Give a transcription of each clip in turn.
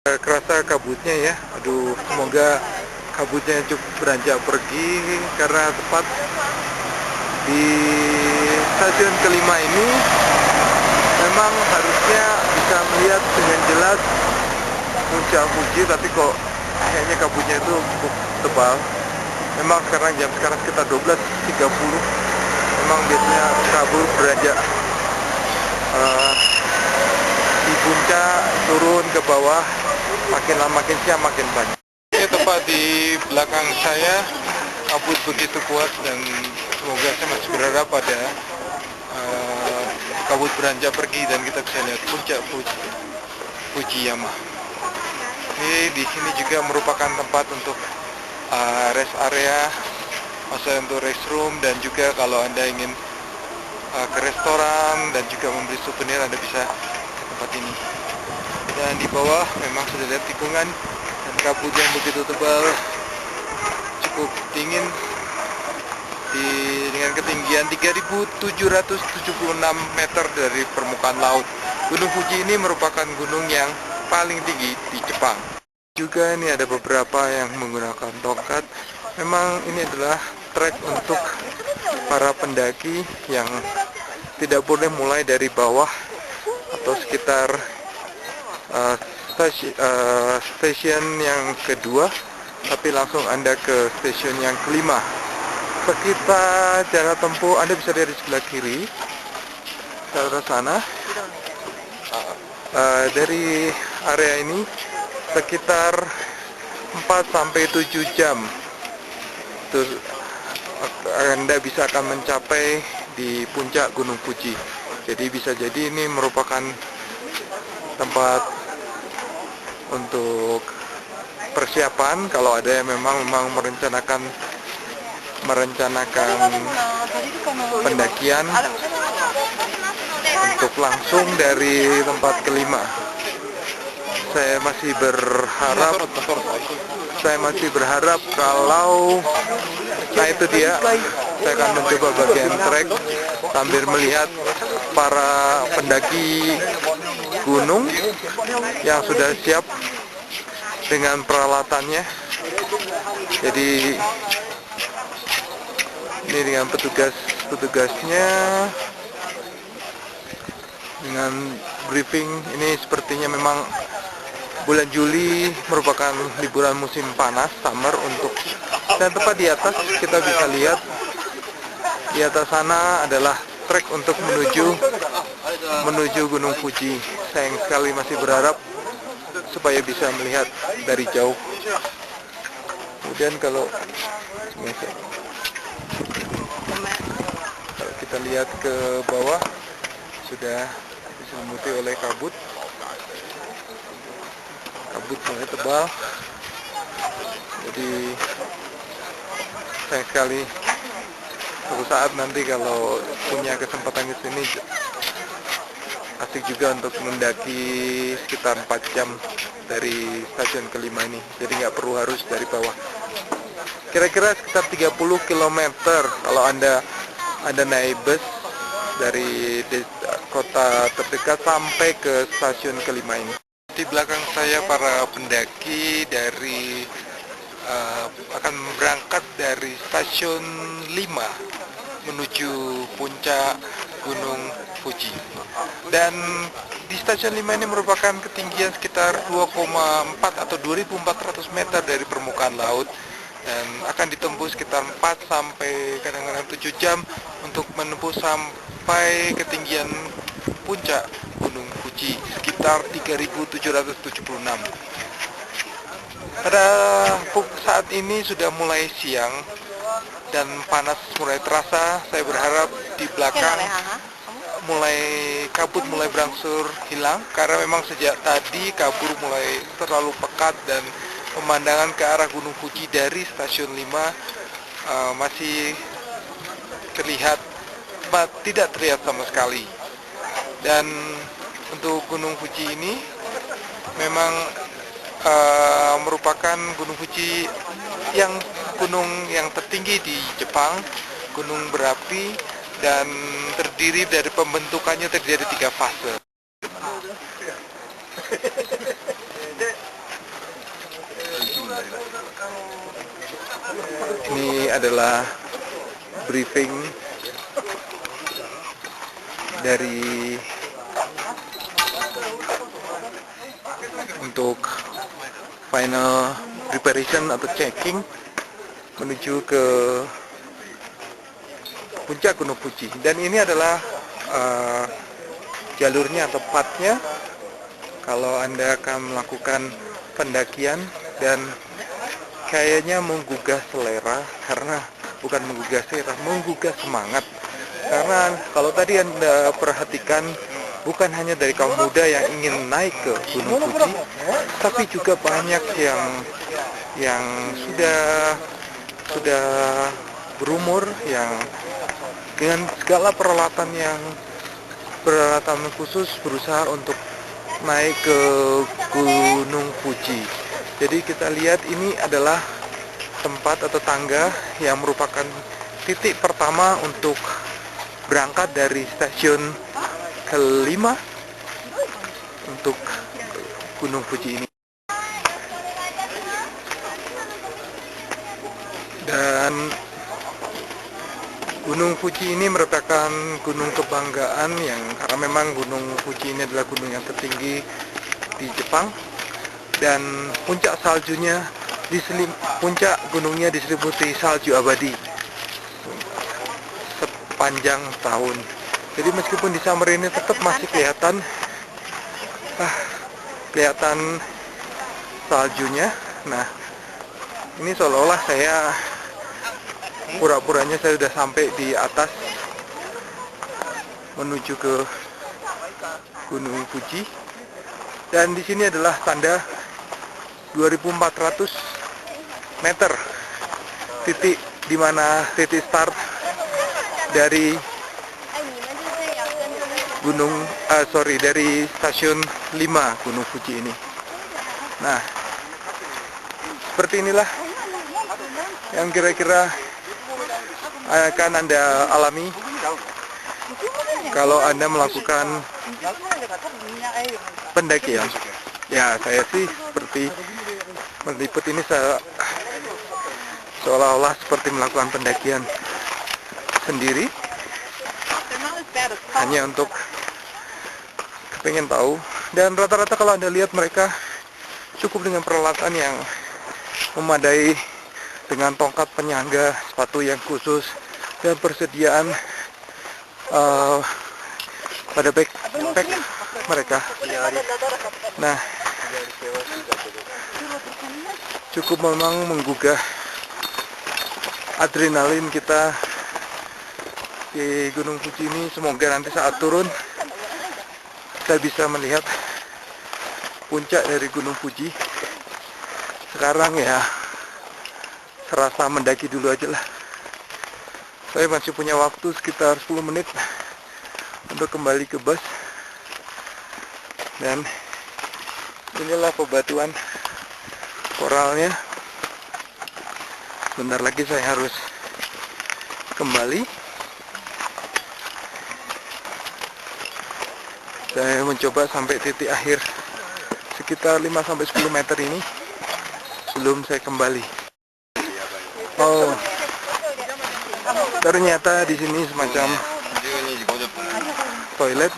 Kerasa kabutnya ya, aduh, semoga kabutnya cukup beranjak pergi karena tepat di stasiun kelima ini memang harusnya bisa melihat dengan jelas puncak Fuji, tapi kok kayaknya kabutnya itu cukup tebal. Memang jam sekarang sekitar 12.30, memang biasanya kabut beranjak di puncak turun ke bawah, makin lama makin siang makin banyak. Ini tepat di belakang saya kabut begitu kuat dan semoga saya masih berharap ada kabut beranjak pergi dan kita bisa lihat puncak Fujiyama. Ini di sini juga merupakan tempat untuk rest area, masa untuk restroom, dan juga kalau Anda ingin ke restoran dan juga membeli souvenir, Anda bisa ke tempat ini. Dan di bawah memang sudah lihat tikungan dan kabut yang begitu tebal, cukup dingin dengan ketinggian 3.776 meter dari permukaan laut. Gunung Fuji ini merupakan gunung yang paling tinggi di Jepang. Juga ini ada beberapa yang menggunakan tongkat. Memang ini adalah trek untuk para pendaki yang tidak boleh mulai dari bawah atau sekitar stasiun yang kedua, tapi langsung Anda ke stasiun yang kelima. Sekitar jarak tempuh Anda bisa lihat di sebelah kiri, ke sana. Dari area ini sekitar 4-7 jam. Terus Anda bisa akan mencapai di puncak Gunung Fuji. Jadi bisa jadi ini merupakan tempat untuk persiapan kalau ada yang memang merencanakan pendakian untuk langsung dari tempat kelima. Saya masih berharap kalau itu dia, saya akan mencoba bagian trek sambil melihat para pendaki gunung yang sudah siap dengan peralatannya. Jadi ini dengan petugasnya dengan briefing. Ini sepertinya memang bulan Juli merupakan liburan musim panas, summer, dan tepat di atas kita bisa lihat di atas sana adalah trek untuk menuju Gunung Fuji. Sayang sekali masih berharap supaya bisa melihat dari jauh. Kemudian kalau kita lihat ke bawah, sudah diselimuti oleh kabut mulai tebal. Jadi sayang sekali, suatu saat nanti kalau punya kesempatan ke sini, asik juga untuk mendaki sekitar 4 jam dari stasiun kelima ini. Jadi nggak perlu harus dari bawah. Kira-kira sekitar 30 km kalau Anda naik bus dari kota terdekat sampai ke stasiun kelima ini. Di belakang saya para pendaki akan berangkat dari stasiun 5 menuju puncak Gunung Fuji. Dan di stasiun 5 ini merupakan ketinggian sekitar 2,4 atau 2.400 meter dari permukaan laut, dan akan ditempuh sekitar 4 sampai kadang-kadang 7 jam untuk menempuh sampai ketinggian puncak Gunung Fuji sekitar 3.776. Pada saat ini sudah mulai siang dan panas mulai terasa. Saya berharap di belakang kabut mulai berangsur hilang, karena memang sejak tadi kabut mulai terlalu pekat dan pemandangan ke arah Gunung Fuji dari stasiun 5 masih tidak terlihat sama sekali. Dan untuk Gunung Fuji ini memang merupakan Gunung Fuji gunung yang tertinggi di Jepang, gunung berapi, dan pembentukannya terdiri dari 3 fase. Ini adalah briefing dari untuk final preparation atau checking menuju ke puncak Gunung Fuji. Dan ini adalah jalurnya atau pathnya kalau Anda akan melakukan pendakian, dan kayaknya menggugah selera, karena bukan menggugah selera, menggugah semangat. Karena kalau tadi Anda perhatikan, bukan hanya dari kaum muda yang ingin naik ke Gunung Fuji, tapi juga banyak yang sudah berumur, yang dengan segala peralatan khusus berusaha untuk naik ke Gunung Fuji. Jadi kita lihat ini adalah tempat atau tangga yang merupakan titik pertama untuk berangkat dari stasiun kelima untuk Gunung Fuji ini. Dan Gunung Fuji ini merupakan gunung kebanggaan, karena memang Gunung Fuji ini adalah gunung yang tertinggi di Jepang, dan puncak gunungnya diselimuti salju abadi sepanjang tahun. Jadi meskipun di summer ini tetap masih kelihatan saljunya. Nah, ini seolah-olah pura-puranya saya sudah sampai di atas menuju ke Gunung Fuji. Dan di sini adalah tanda 2400 meter, titik di mana titik start dari dari stasiun 5 Gunung Fuji ini. Nah, seperti inilah yang kira-kira akan Anda alami kalau Anda melakukan pendakian. Ya, saya sih seperti meliput ini seolah-olah seperti melakukan pendakian sendiri, hanya untuk pengen tahu. Dan rata-rata kalau Anda lihat, mereka cukup dengan peralatan yang memadai, dengan tongkat penyangga, sepatu yang khusus, dan persediaan pada backpack mereka. Nah, cukup memang menggugah adrenalin kita di Gunung Fuji ini. Semoga nanti saat turun kita bisa melihat puncak dari Gunung Fuji. Sekarang ya serasa mendaki dulu aja lah. Saya masih punya waktu sekitar 10 menit untuk kembali ke bus. Dan inilah bebatuan koralnya. Bentar lagi saya harus kembali. Saya mencoba sampai titik akhir sekitar 5-10 meter ini sebelum saya kembali. Oh, ternyata di sini semacam toilet,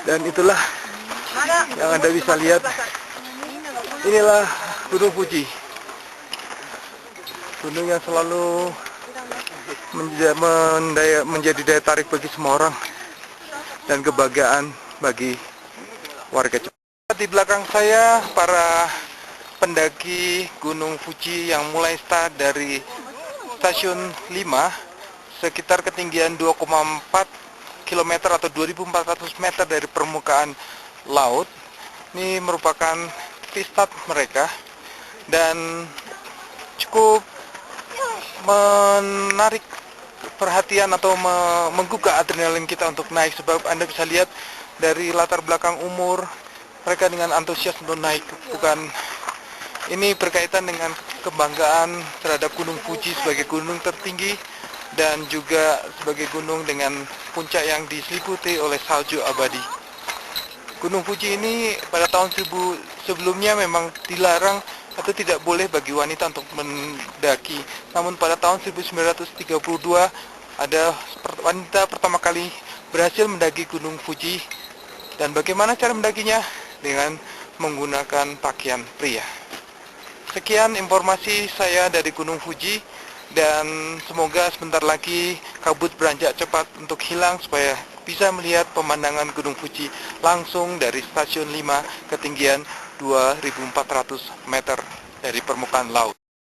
dan itulah yang Anda bisa lihat. Inilah Gunung Fuji, gunung yang selalu menjadi daya tarik bagi semua orang dan kebanggaan bagi warga Jepang. Di belakang saya para pendaki Gunung Fuji yang mulai start dari stasiun 5 sekitar ketinggian 2,4 km atau 2400 meter dari permukaan laut. Ini merupakan start mereka, dan cukup menarik perhatian atau menggugah adrenalin kita untuk naik, sebab Anda bisa lihat dari latar belakang umur mereka dengan antusias untuk naik. Ini berkaitan dengan kebanggaan terhadap Gunung Fuji sebagai gunung tertinggi dan juga sebagai gunung dengan puncak yang diselimuti oleh salju abadi. Gunung Fuji ini pada tahun 1000 sebelumnya memang dilarang atau tidak boleh bagi wanita untuk mendaki. Namun pada tahun 1932 ada wanita pertama kali berhasil mendaki Gunung Fuji. Dan bagaimana cara mendakinya? Dengan menggunakan pakaian pria. Sekian informasi saya dari Gunung Fuji, dan semoga sebentar lagi kabut beranjak cepat untuk hilang supaya bisa melihat pemandangan Gunung Fuji langsung dari stasiun 5 ketinggian 2.400 meter dari permukaan laut.